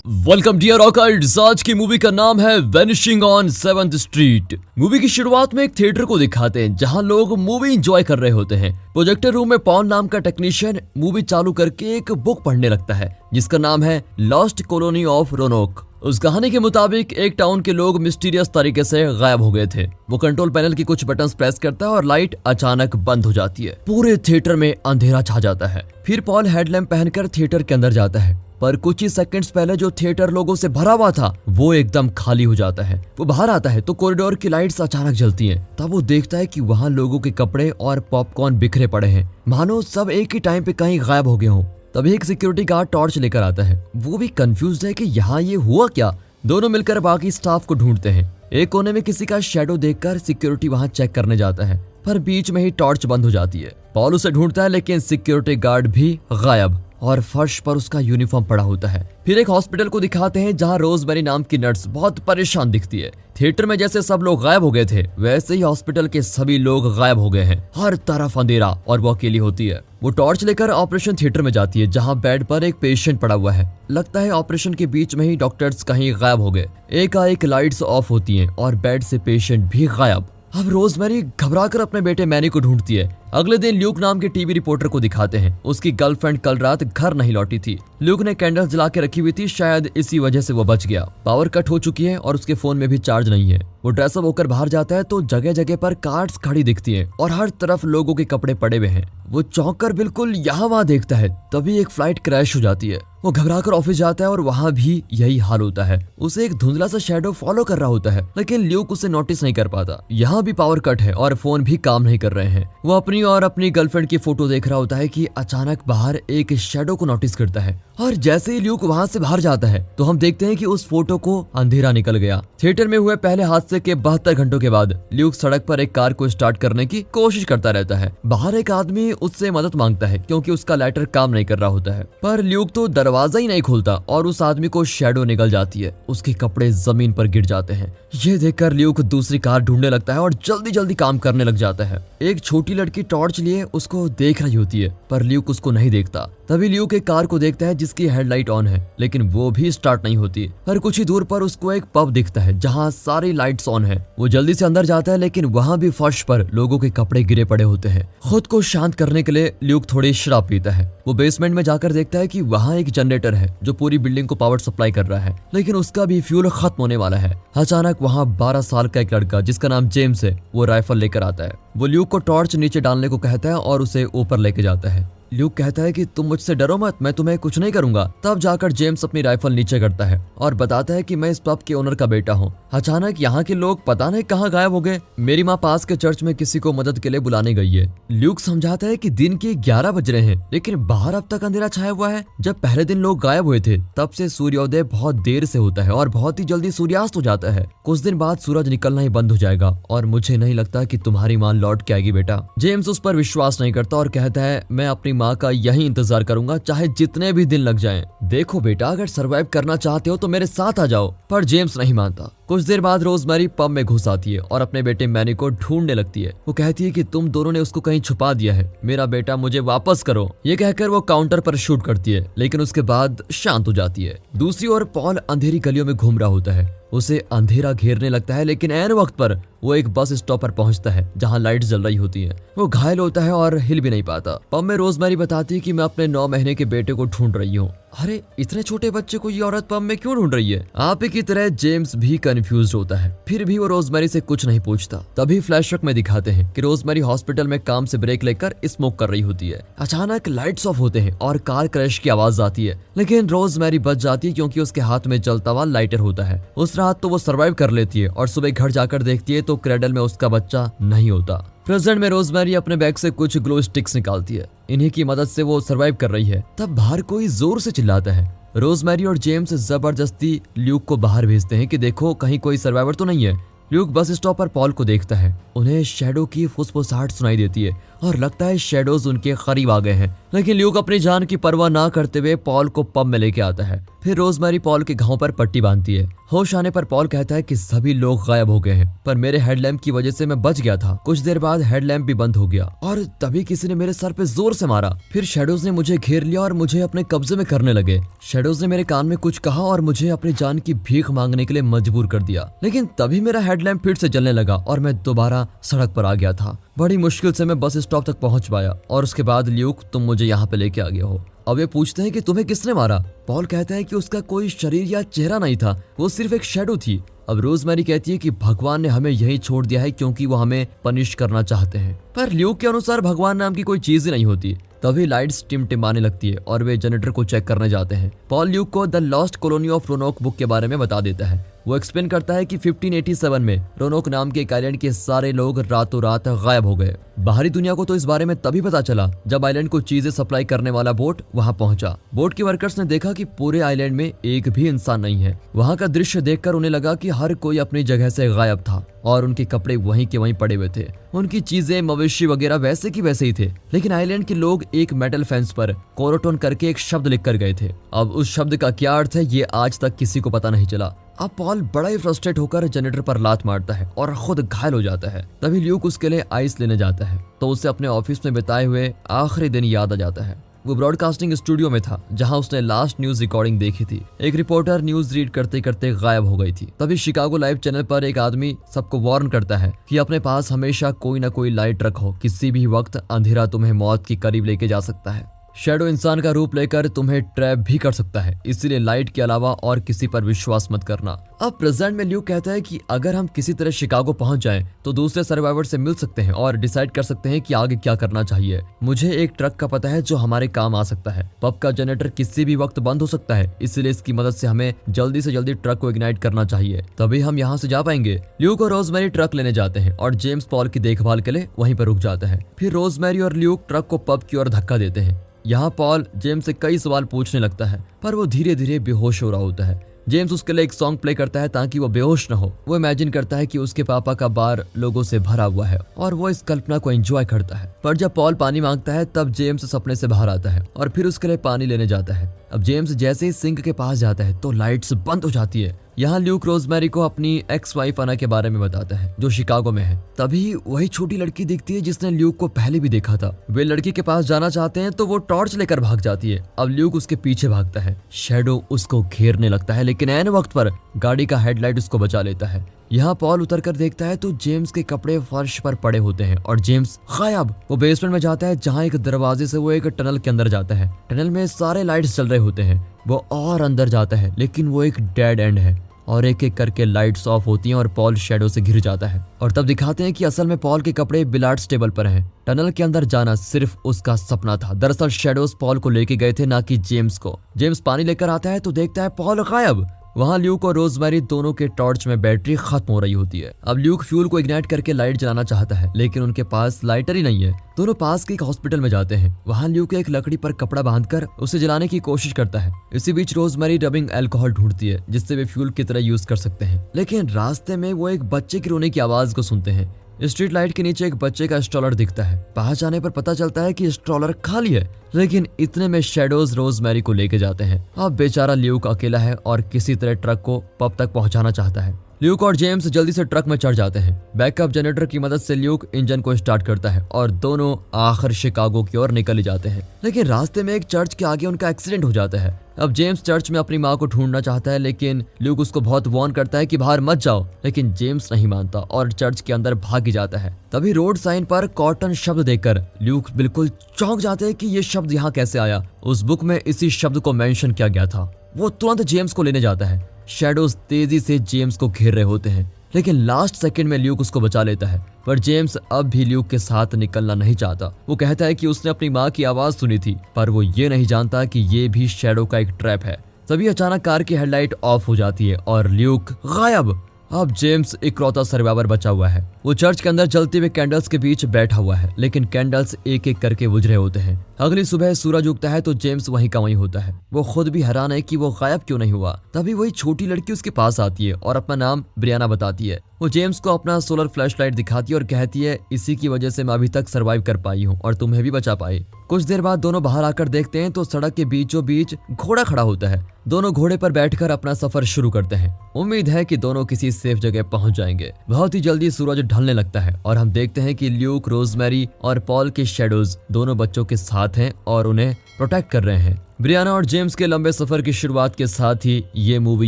Welcome dear ऑकल्ट्स। आज की movie का नाम है vanishing on 7th street. Movie की शुरुआत में एक थिएटर को दिखाते हैं जहां लोग मूवी एंजॉय कर रहे होते हैं। प्रोजेक्टर रूम में पॉल नाम का टेक्नीशियन मूवी चालू करके एक बुक पढ़ने लगता है जिसका नाम है लॉस्ट कॉलोनी ऑफ रोनोक। उस कहानी के मुताबिक एक टाउन के लोग मिस्टीरियस तरीके से गायब हो गए थे। वो कंट्रोल पैनल की कुछ बटन्स प्रेस करता है और लाइट अचानक बंद हो जाती है। पूरे थिएटर में अंधेरा छा जाता है। फिर पॉल हेडलैम्प पहनकर थिएटर के अंदर जाता है, पर कुछ ही सेकंड्स पहले जो थिएटर लोगों से भरा हुआ था वो एकदम खाली हो जाता है। वो बाहर आता है तो कॉरिडोर की लाइट्स अचानक जलती हैं। तब वो देखता है कि वहाँ लोगों के कपड़े और पॉपकॉर्न बिखरे पड़े हैं, मानो सब एक ही टाइम पे कहीं गायब हो गए हों। तभी एक सिक्योरिटी गार्ड टॉर्च लेकर आता है। वो भी कंफ्यूज है कि यहाँ ये हुआ क्या। दोनों मिलकर बाकी स्टाफ को ढूंढते हैं। एक कोने में किसी का शैडो देखकर सिक्योरिटी वहाँ चेक करने जाता है, पर बीच में ही टॉर्च बंद हो जाती है। पॉल उसे ढूंढता है लेकिन सिक्योरिटी गार्ड भी गायब और फर्श पर उसका यूनिफॉर्म पड़ा होता है। फिर एक हॉस्पिटल को दिखाते हैं जहां रोजमेरी नाम की नर्स बहुत परेशान दिखती है। थिएटर में जैसे सब लोग गायब हो गए थे वैसे ही हॉस्पिटल के सभी लोग गायब हो गए हैं। हर तरफ अंधेरा और वो अकेली होती है। वो टॉर्च लेकर ऑपरेशन थिएटर में जाती है जहां बेड पर एक पेशेंट पड़ा हुआ है। लगता है ऑपरेशन के बीच में ही डॉक्टर्स कहीं गायब हो गए। एकाएक लाइट्स ऑफ होती हैं और बेड से पेशेंट भी गायब। अब रोजमेरी घबराकर अपने बेटे मैनी को ढूंढती है। अगले दिन ल्यूक नाम के टीवी रिपोर्टर को दिखाते हैं। उसकी गर्लफ्रेंड कल रात घर नहीं लौटी थी। ल्यूक ने कैंडल्स जला के रखी हुई थी, शायद इसी वजह से वो बच गया। पावर कट हो चुकी है और उसके फोन में भी चार्ज नहीं है। वो ड्रेसअप होकर बाहर जाता है तो जगह जगह पर कार्स खड़ी दिखती हैं और हर तरफ लोगों के कपड़े पड़े हुए हैं। वो चौंक कर बिल्कुल यहाँ वहाँ देखता है, तभी एक फ्लाइट क्रैश हो जाती है। वो घबराकर ऑफिस जाता है और वहाँ भी यही हाल होता है। उसे एक धुंधला सा शैडो फॉलो कर रहा होता है लेकिन ल्यूक उसे नोटिस नहीं कर पाता। यहाँ भी पावर कट है और फोन भी काम नहीं कर रहे हैं। वो अपनी और अपनी गर्लफ्रेंड की फोटो देख रहा होता है कि अचानक बाहर एक शैडो को नोटिस करता है और जैसे ही ल्यूक वहाँ से बाहर जाता है तो हम देखते हैं कि उस फोटो को अंधेरा निकल गया। थिएटर में हुए पहले हादसे के 72 घंटों के बाद ल्यूक सड़क पर एक कार को स्टार्ट करने की कोशिश करता रहता है। बाहर एक आदमी उससे मदद मांगता है क्योंकि उसका लाइटर काम नहीं कर रहा होता है, पर ल्यूक तो दरवाजा ही नहीं खोलता और उस आदमी को शैडो निकल जाती है। उसके कपड़े जमीन पर गिर जाते हैं। ये देखकर ल्यूक दूसरी कार ढूंढने लगता है और जल्दी जल्दी काम करने लग जाता है। एक छोटी लड़की टॉर्च लिए उसको देख रही होती है पर ल्यूक उसको नहीं देखता। तभी ल्यूक एक कार को देखता है जिसकी हेडलाइट ऑन है लेकिन वो भी स्टार्ट नहीं होती। पर कुछ ही दूर पर उसको एक पब दिखता है जहाँ सारी लाइट्स ऑन है। वो जल्दी से अंदर जाता है लेकिन वहाँ भी फर्श पर लोगों के कपड़े गिरे पड़े होते हैं। खुद को शांत करने के लिए ल्यूक थोड़ी शराब पीता है। वो बेसमेंट में जाकर देखता है कि वहाँ एक जनरेटर है जो पूरी बिल्डिंग को पावर सप्लाई कर रहा है, लेकिन उसका भी फ्यूल खत्म होने वाला है। अचानक वहाँ 12 साल का एक लड़का जिसका नाम जेम्स है वो राइफल लेकर आता है। वो ल्यूक को टॉर्च नीचे डालने को कहता है और उसे ऊपर लेके जाता है। ल्यूक कहता है कि तुम मुझसे डरो मत, मैं तुम्हें कुछ नहीं करूंगा। तब जाकर जेम्स अपनी राइफल नीचे करता है और बताता है कि मैं इस पब के ओनर का बेटा हूँ। अचानक यहाँ के लोग पता नहीं कहाँ गायब हो गए। मेरी माँ पास के चर्च में किसी को मदद के लिए बुलाने गई है। ल्यूक समझाता है कि दिन के 11 बज रहे हैं लेकिन बाहर अब तक अंधेरा छाया हुआ है। जब पहले दिन लोग गायब हुए थे तब से सूर्योदय बहुत देर से होता है और बहुत ही जल्दी सूर्यास्त हो जाता है। कुछ दिन बाद सूरज निकलना ही बंद हो जाएगा और मुझे नहीं लगता कि तुम्हारी माँ लौट के आएगी बेटा। जेम्स उस पर विश्वास नहीं करता और कहता है मैं अपनी माँ का यही इंतजार करूंगा चाहे जितने भी दिन लग जाएं। देखो बेटा, अगर सरवाइव करना चाहते हो तो मेरे साथ आ जाओ। पर जेम्स नहीं मानता। कुछ देर बाद रोजमेरी पब में घुस आती है और अपने बेटे मैनी को ढूंढने लगती है। वो कहती है कि तुम दोनों ने उसको कहीं छुपा दिया है, मेरा बेटा मुझे वापस करो। ये कहकर वो काउंटर पर शूट करती है लेकिन उसके बाद शांत हो जाती है। दूसरी ओर पॉल अंधेरी गलियों में घूम रहा होता है। उसे अंधेरा घेरने लगता है लेकिन ऐन वक्त पर वो एक बस स्टॉप पर पहुंचता है जहां लाइट जल रही होती है। वो घायल होता है और हिल भी नहीं पाता। पब में रोजमेरी बताती है कि मैं अपने 9 महीने के बेटे को ढूंढ रही हूँ। अरे इतने छोटे बच्चे को ये औरत पब में क्यों ढूंढ रही है? आप ही की तरह जेम्स भी कंफ्यूज होता है। फिर भी वो रोजमेरी से कुछ नहीं पूछता। तभी फ्लैशबैक में दिखाते हैं कि रोजमेरी हॉस्पिटल में काम से ब्रेक लेकर स्मोक कर रही होती है। अचानक लाइट्स ऑफ होते हैं और कार क्रैश की आवाज आती है लेकिन रोजमेरी बच जाती है क्योंकि उसके हाथ में जलता हुआ लाइटर होता है। उस रात तो वो सर्वाइव कर लेती है और सुबह घर जाकर देखती है तो क्रेडल में उसका बच्चा नहीं होता। प्रेजेंट में रोजमेरी अपने बैग से कुछ ग्लो स्टिक्स निकालती है। इन्हीं की मदद से वो सरवाइव कर रही है। तब बाहर कोई जोर से चिल्लाता है। रोजमेरी और जेम्स जबरदस्ती ल्यूक को बाहर भेजते हैं कि देखो कहीं कोई सर्वाइवर तो नहीं है। ल्यूक बस स्टॉप पर पॉल को देखता है। उन्हें शैडो की फुसफुसाहट सुनाई देती है और लगता है शैडोज उनके करीब आ गए हैं। लेकिन ल्यूक अपनी जान की परवाह ना करते हुए पॉल को पब में लेके आता है। फिर रोजमेरी पॉल के घाव पर पट्टी बांधती है। होश आने पर पॉल कहता है कि सभी लोग गायब हो गए हैं, पर मेरे हेडलैम्प की वजह से मैं बच गया था। कुछ देर बाद हेडलैम्प भी बंद हो गया और तभी किसी ने मेरे सर पे जोर से मारा। फिर शैडोज ने मुझे घेर लिया और मुझे अपने कब्जे में करने लगे। शैडोज ने मेरे कान में कुछ कहा और मुझे अपनी जान की भीख मांगने के लिए मजबूर कर दिया। लेकिन तभी मेरा हेडलैम्प फिर से जलने लगा और मैं दोबारा सड़क पर आ गया था। बड़ी मुश्किल से मैं बस स्टॉप तक पहुंच पाया और उसके बाद ल्यूक तुम मुझे यहाँ पे लेके आ गए हो। अब ये पूछते हैं कि तुम्हें किसने मारा। पॉल कहता है कि उसका कोई शरीर या चेहरा नहीं था, वो सिर्फ एक शैडो थी। अब रोजमेरी कहती है कि भगवान ने हमें यही छोड़ दिया है क्योंकि वो हमें पनिश करना चाहते हैं। पर ल्यूक के अनुसार भगवान नाम की कोई चीज ही नहीं होती। तभी लाइट्स टिमटिमाने लगती है और वे जनरेटर को चेक करने जाते हैं। पॉल ल्यूक को The Lost Colony of Roanoke book के बारे में बता देता है। वो एक्सप्लेन करता है कि 1587 में रोनोक नाम के एक आइलैंड के सारे लोग रातों रात गायब हो गए। बाहरी दुनिया को तो इस बारे में तभी पता चला जब आइलैंड को चीजें सप्लाई करने वाला बोट वहां पहुंचा। बोट के वर्कर्स ने देखा कि पूरे आइलैंड में एक भी इंसान नहीं है। वहां का दृश्य देखकर उन्हें लगा कि हर कोई अपनी जगह से गायब था और उनके कपड़े वहीं के वहीं पड़े हुए थे। उनकी चीजें, मवेशी वगैरह वैसे की वैसे ही थे। लेकिन आइलैंड के लोग एक मेटल फेंस पर कोरोटोन करके एक शब्द लिख कर गए थे। अब उस शब्द का क्या अर्थ है ये आज तक किसी को पता नहीं चला। अब पॉल बड़ा ही फ्रस्ट्रेट होकर जनरेटर पर लात मारता है और खुद घायल हो जाता है। तभी ल्यूक उसके लिए आइस लेने जाता है तो उसे अपने ऑफिस में बिताए हुए आखिरी दिन याद आ जाता है। वो ब्रॉडकास्टिंग स्टूडियो में था जहां उसने लास्ट न्यूज रिकॉर्डिंग देखी थी। एक रिपोर्टर न्यूज रीड करते करते गायब हो गई थी। तभी शिकागो लाइव चैनल पर एक आदमी सबको वार्न करता है कि अपने पास हमेशा कोई ना कोई लाइट रखो, किसी भी वक्त अंधेरा तुम्हें मौत के करीब लेके जा सकता है। शैडो इंसान का रूप लेकर तुम्हें ट्रैप भी कर सकता है, इसलिए लाइट के अलावा और किसी पर विश्वास मत करना। अब प्रेजेंट में ल्यूक कहता है कि अगर हम किसी तरह शिकागो पहुंच जाएं तो दूसरे सर्वाइवर से मिल सकते हैं और डिसाइड कर सकते हैं कि आगे क्या करना चाहिए। मुझे एक ट्रक का पता है जो हमारे काम आ सकता है। पब का जनरेटर किसी भी वक्त बंद हो सकता है, इसलिए इसकी मदद से हमें जल्दी से जल्दी ट्रक को इग्नाइट करना चाहिए, तभी हम यहाँ से जा पाएंगे। ल्यूक और रोजमेरी ट्रक लेने जाते हैं और जेम्स पॉल की देखभाल के लिए वहीं पर रुक जाता है। फिर रोजमेरी और ल्यूक ट्रक को पब की ओर धक्का देते हैं। यहाँ पॉल जेम्स से कई सवाल पूछने लगता है पर वो धीरे धीरे बेहोश हो रहा होता है। जेम्स उसके लिए एक सॉन्ग प्ले करता है ताकि वो बेहोश न हो। वो इमेजिन करता है कि उसके पापा का बार लोगों से भरा हुआ है और वो इस कल्पना को एंजॉय करता है। पर जब पॉल पानी मांगता है तब जेम्स सपने से बाहर आता है और फिर उसके लिए पानी लेने जाता है। अब जेम्स जैसे ही सिंक के पास जाता है तो लाइट्स बंद हो जाती है। यहाँ ल्यूक रोजमेरी को अपनी एक्स वाइफ अना के बारे में बताता है जो शिकागो में है। तभी वही छोटी लड़की दिखती है जिसने ल्यूक को पहले भी देखा था। वे लड़की के पास जाना चाहते हैं तो वो टॉर्च लेकर भाग जाती है। अब ल्यूक उसके पीछे भागता है। शैडो उसको घेरने लगता है लेकिन ऐन वक्त पर गाड़ी का हेडलाइट उसको बचा लेता है। यहाँ पॉल उतर कर देखता है तो जेम्स के कपड़े फर्श पर पड़े होते हैं और जेम्स गायब। वो बेसमेंट में जाता है जहाँ एक दरवाजे से वो एक टनल के अंदर जाता है। टनल में सारे लाइट्स चल रहे होते हैं। वो और अंदर जाता है लेकिन वो एक डेड एंड है और एक एक करके लाइट्स ऑफ होती हैं और पॉल शैडो से घिर जाता है। और तब दिखाते हैं कि असल में पॉल के कपड़े बिलार्ड्स टेबल पर हैं। टनल के अंदर जाना सिर्फ उसका सपना था। दरअसल शैडोज पॉल को लेके गए थे, ना कि जेम्स को। जेम्स पानी लेकर आता है तो देखता है पॉल गायब। वहाँ ल्यूक और रोजमेरी दोनों के टॉर्च में बैटरी खत्म हो रही होती है। अब ल्यूक फ्यूल को इग्नाइट करके लाइट जलाना चाहता है लेकिन उनके पास लाइटर ही नहीं है। दोनों पास के एक हॉस्पिटल में जाते हैं। वहाँ ल्यूक एक लकड़ी पर कपड़ा बांधकर उसे जलाने की कोशिश करता है। इसी बीच रोजमेरी रबिंग अल्कोहल ढूंढती है जिससे वे फ्यूल की तरह यूज कर सकते हैं। लेकिन रास्ते में वो एक बच्चे की रोने की आवाज को सुनते हैं। स्ट्रीट लाइट के नीचे एक बच्चे का स्ट्रॉलर दिखता है। पास जाने पर पता चलता है कि स्ट्रॉलर खाली है, लेकिन इतने में शैडोज रोजमेरी को लेके जाते हैं। अब बेचारा ल्यूक अकेला है और किसी तरह ट्रक को पब तक पहुंचाना चाहता है। ल्यूक और जेम्स जल्दी से ट्रक में चढ़ जाते हैं। बैकअप जनरेटर की मदद से ल्यूक इंजन को स्टार्ट करता है और दोनों आखिर शिकागो की ओर निकल जाते हैं। लेकिन रास्ते में एक चर्च के आगे उनका एक्सीडेंट हो जाता है। अब जेम्स चर्च में अपनी माँ को ढूंढना चाहता है लेकिन ल्यूक उसको बहुत वार्न करता है कि बाहर मत जाओ, लेकिन जेम्स नहीं मानता और चर्च के अंदर भाग ही जाता है। तभी रोड साइन पर कॉटन शब्द देखकर ल्यूक बिल्कुल चौंक जाते हैं कि ये शब्द यहाँ कैसे आया। उस बुक में इसी शब्द को मेंशन किया गया था। वो तुरंत जेम्स को लेने जाता है। शैडोज तेजी से जेम्स को घेर रहे होते हैं लेकिन लास्ट सेकंड में ल्यूक उसको बचा लेता है। पर जेम्स अब भी ल्यूक के साथ निकलना नहीं चाहता। वो कहता है कि उसने अपनी माँ की आवाज सुनी थी, पर वो ये नहीं जानता कि ये भी शैडो का एक ट्रैप है। तभी अचानक कार की हेडलाइट ऑफ हो जाती है और ल्यूक गायब। अब जेम्स इकलौता सर्वाइवर बचा हुआ है। वो चर्च के अंदर जलती हुए कैंडल्स के बीच बैठा हुआ है, लेकिन कैंडल्स एक एक करके बुझ रहे होते हैं। अगली सुबह सूरज उगता है तो जेम्स वहीं का वहीं होता है। वो खुद भी हैरान है कि वो गायब क्यों नहीं हुआ। तभी वही छोटी लड़की उसके पास आती है और अपना नाम ब्रियाना बताती है। वो जेम्स को अपना सोलर फ्लैशलाइट दिखाती है और कहती है, इसी की वजह से मैं अभी तक सरवाइव कर पाई हूँ और तुम्हें भी बचा पाई। कुछ देर बाद दोनों बाहर आकर देखते हैं तो सड़क के बीचों बीच घोड़ा खड़ा होता है। दोनों घोड़े पर बैठकर अपना सफर शुरू करते हैं। उम्मीद है कि दोनों किसी सेफ जगह पहुंच जाएंगे। बहुत ही जल्दी सूरज ढलने लगता है और हम देखते हैं कि ल्यूक, रोजमेरी और पॉल के शैडोज दोनों बच्चों के साथ हैं और उन्हें प्रोटेक्ट कर रहे हैं। ब्रियाना और जेम्स के लंबे सफर की शुरुआत के साथ ही ये मूवी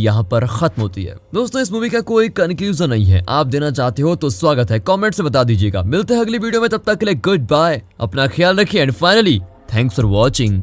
यहाँ पर खत्म होती है। दोस्तों, इस मूवी का कोई कंक्लूजन नहीं है। आप देना चाहते हो तो स्वागत है, कमेंट से बता दीजिएगा। मिलते हैं अगली वीडियो में, तब तक के लिए गुड बाय, अपना ख्याल रखिए and finally thanks for watching.